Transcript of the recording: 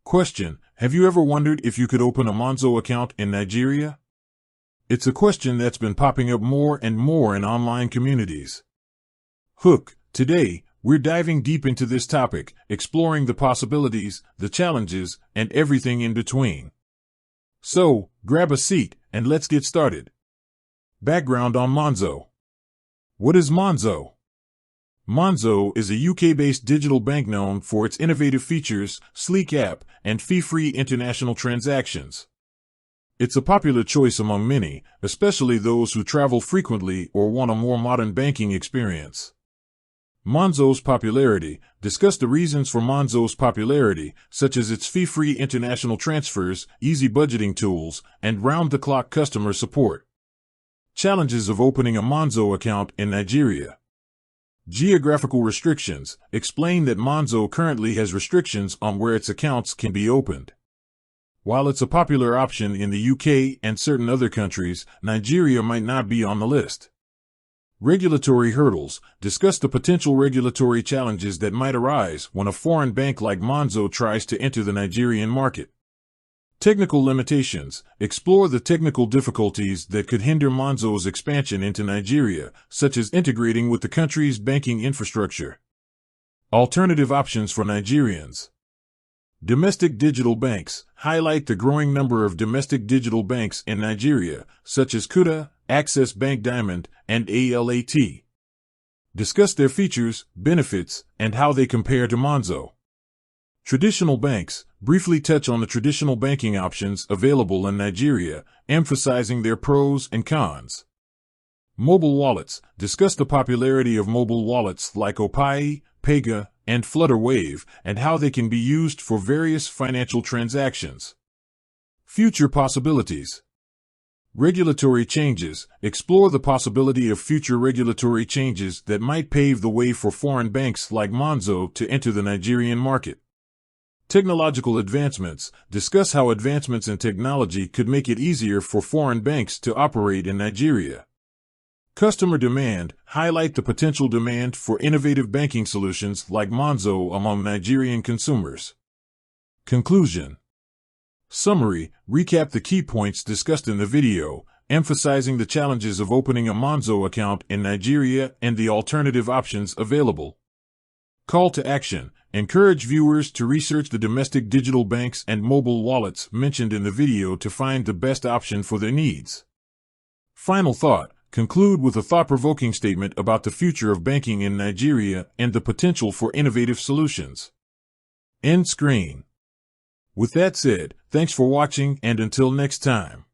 Question: have you ever wondered if you could open a Monzo account in Nigeria? It's a question that's been popping up more and more in online communities. Today, we're diving deep into this topic, exploring the possibilities, the challenges, and everything in between. So, grab a seat, and let's get started. Background on Monzo. What is Monzo? Monzo is a UK-based digital bank known for its innovative features, sleek app, and fee-free international transactions. It's a popular choice among many, especially those who travel frequently or want a more modern banking experience. Monzo's popularity. Discuss the reasons for Monzo's popularity, such as its fee-free international transfers, easy budgeting tools, and round-the-clock customer support. Challenges of opening a Monzo account in Nigeria. Geographical restrictions. Explain that Monzo currently has restrictions on where its accounts can be opened. While it's a popular option in the UK and certain other countries, Nigeria might not be on the list. Regulatory hurdles. Discuss the potential regulatory challenges that might arise when a foreign bank like Monzo tries to enter the Nigerian market. Technical limitations. Explore the technical difficulties that could hinder Monzo's expansion into Nigeria, such as integrating with the country's banking infrastructure. Alternative options for Nigerians. Domestic digital banks. Highlight the growing number of domestic digital banks in Nigeria, such as Kuda, Access Bank Diamond, and ALAT. Discuss their features, benefits, and how they compare to Monzo. Traditional banks. Briefly touch on the traditional banking options available in Nigeria, emphasizing their pros and cons. Mobile wallets. Discuss the popularity of mobile wallets like Opay, Pega, and Flutterwave, and how they can be used for various financial transactions. Future possibilities. Regulatory changes. Explore the possibility of future regulatory changes that might pave the way for foreign banks like Monzo to enter the Nigerian market. Technological advancements. Discuss how advancements in technology could make it easier for foreign banks to operate in Nigeria. Customer demand. Highlight the potential demand for innovative banking solutions like Monzo among Nigerian consumers. Conclusion. Summary. Recap the key points discussed in the video, emphasizing the challenges of opening a Monzo account in Nigeria and the alternative options available. Call to action. Encourage viewers to research the domestic digital banks and mobile wallets mentioned in the video to find the best option for their needs. Final thought. Conclude with a thought-provoking statement about the future of banking in Nigeria and the potential for innovative solutions. End screen. With that said, thanks for watching, and until next time.